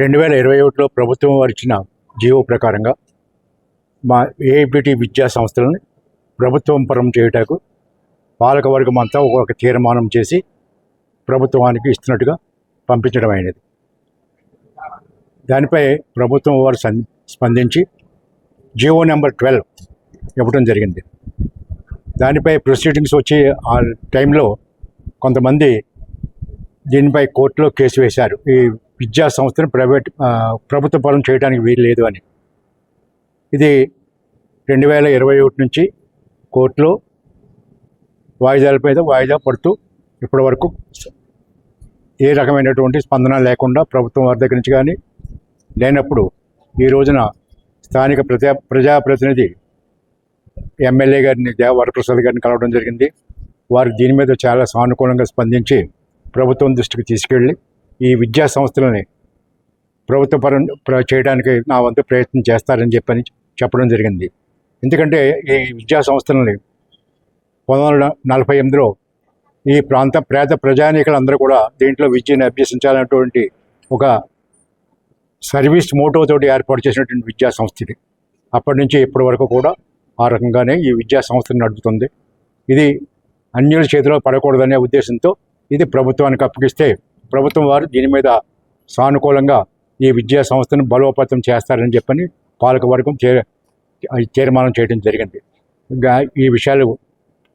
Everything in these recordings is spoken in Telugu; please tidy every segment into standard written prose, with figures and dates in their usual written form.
2021లో ప్రభుత్వం వారు ఇచ్చిన జీవో ప్రకారంగా మా ఏఐబిటి విద్యా సంస్థలను ప్రభుత్వం పరం చేయుటకు పాలకవర్గం అంతా ఒక తీర్మానం చేసి ప్రభుత్వానికి ఇస్తున్నట్టుగా పంపించడం అయినది. దానిపై ప్రభుత్వం వారు స్పందించి జీవో నెంబర్ 12 ఇవ్వడం జరిగింది. దానిపై ప్రొసీడింగ్స్ వచ్చి ఆ టైంలో కొంతమంది దీనిపై కోర్టులో కేసు వేశారు. ఈ విద్యా సంస్థను ప్రభుత్వ పరం చేయడానికి వీలు లేదు అని. ఇది 2021 నుంచి కోర్టులో వాయిదా పడుతూ ఇప్పటి వరకు ఏ రకమైనటువంటి స్పందన లేకుండా ప్రభుత్వం వారి దగ్గర నుంచి కానీ లేనప్పుడు ఈ రోజున స్థానిక ప్రజాప్రతినిధి ఎమ్మెల్యే గారిని వరప్రసాద్ గారిని కలవడం జరిగింది. వారు దీని మీద చాలా సానుకూలంగా స్పందించి ప్రభుత్వం దృష్టికి తీసుకెళ్ళి ఈ విద్యా సంస్థలని ప్రభుత్వపరం చేయడానికి నా వంతు ప్రయత్నం చేస్తారని చెప్పడం జరిగింది. ఎందుకంటే ఈ విద్యా సంస్థలని 1948లో ఈ ప్రాంత పేద ప్రజానీకులందరూ కూడా దీంట్లో విద్యను అభ్యసించాలన్నటువంటి ఒక సర్వీస్ మోటోతోటి ఏర్పాటు చేసినటువంటి విద్యా సంస్థ ఇది. అప్పటి నుంచి ఇప్పటి వరకు కూడా ఆ రకంగానే ఈ విద్యా సంస్థను నడుపుతుంది. ఇది అన్యుల చేతిలో పడకూడదనే ఉద్దేశంతో ఇది ప్రభుత్వానికి అప్పగిస్తే ప్రభుత్వం వారు దీని మీద సానుకూలంగా ఈ విద్యా సంస్థను బలోపేతం చేస్తారని చెప్పని పాలకవర్గం తీర్మానం చేయడం జరిగింది. ఈ విషయాలు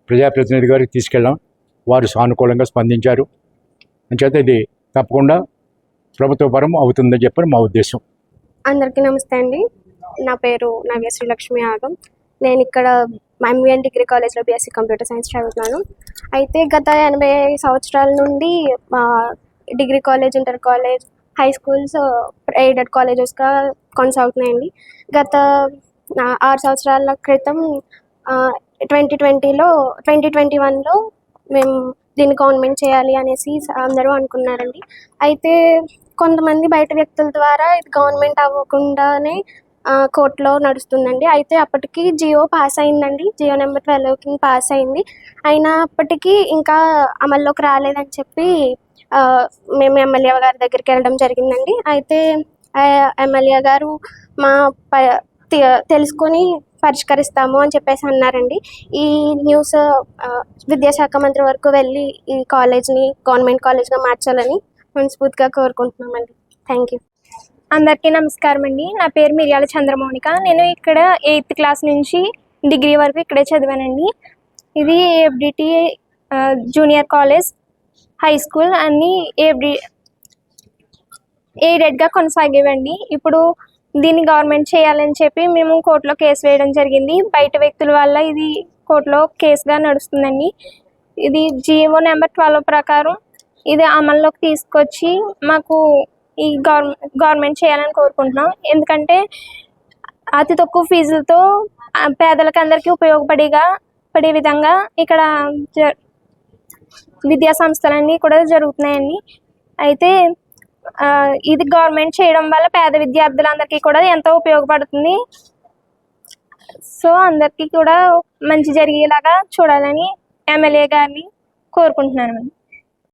ప్రజాప్రతినిధి గారికి తీసుకెళ్ళాం. వారు సానుకూలంగా స్పందించారు. అంచేత ఇది తప్పకుండా ప్రభుత్వపరం అవుతుందని చెప్పని మా ఉద్దేశం. అందరికీ నమస్తే అండి. నా పేరు నవ్య శ్రీలక్ష్మి ఆగం. నేను ఇక్కడ ఎంవిఎన్ డిగ్రీ కాలేజ్లో బీఎస్సీ కంప్యూటర్ సైన్స్ చదువుతున్నాను. అయితే గత 80 సంవత్సరాల నుండి degree college, inter college, high schools aided కాలేజెస్గా కొనసాగుతున్నాయండి. గత 6 సంవత్సరాల క్రితం 2021లో మేము దీన్ని గవర్నమెంట్ చేయాలి అనేసి అందరూ అనుకున్నారండి. అయితే కొంతమంది బయట వ్యక్తుల ద్వారా ఇది గవర్నమెంట్ అవ్వకుండానే కోర్టులో నడుస్తుందండి. అయితే అప్పటికి జియో పాస్ అయిందండి. జియో నెంబర్ 12 పాస్ అయింది. అయినప్పటికీ ఇంకా అమల్లోకి రాలేదని చెప్పి మేము ఎమ్మెల్యే గారి దగ్గరికి వెళ్ళడం జరిగిందండి. అయితే ఎమ్మెల్యే గారు మా తెలుసుకొని పరిష్కరిస్తాము అని చెప్పేసి అన్నారండి. ఈ న్యూస్ విద్యాశాఖ మంత్రి వరకు వెళ్ళి ఈ కాలేజ్ని గవర్నమెంట్ కాలేజ్గా మార్చాలని మనస్ఫూర్తిగా కోరుకుంటున్నామండి. Thank you. అందరికీ నమస్కారం అండి. నా పేరు మిర్యాల చంద్రమౌనిక. నేను ఇక్కడ 8th క్లాస్ నుంచి డిగ్రీ వరకు ఇక్కడే చదివానండి. ఇది AFDT junior college, high school అన్నీ ఎయిడెడ్గా కొనసాగేవండి. ఇప్పుడు దీన్ని గవర్నమెంట్ చేయాలని చెప్పి మేము కోర్టులో కేసు వేయడం జరిగింది. బయట వ్యక్తుల వల్ల ఇది కోర్టులో కేసుగా నడుస్తుందండి. ఇది జియో నెంబర్ 12 ప్రకారం ఇది అమల్లోకి తీసుకొచ్చి మాకు ఈ గవర్నమెంట్ చేయాలని కోరుకుంటున్నాం. ఎందుకంటే అతి తక్కువ ఫీజులతో పేదలకు అందరికీ పడే విధంగా ఇక్కడ విద్యా సంస్థలన్నీ కూడా జరుగుతున్నాయండి. అయితే ఇది గవర్నమెంట్ చేయడం వల్ల పేద విద్యార్థులందరికీ కూడా ఎంతో ఉపయోగపడుతుంది. సో అందరికీ కూడా మంచి జరిగేలాగా చూడాలని ఎమ్మెల్యే గారిని కోరుకుంటున్నాను.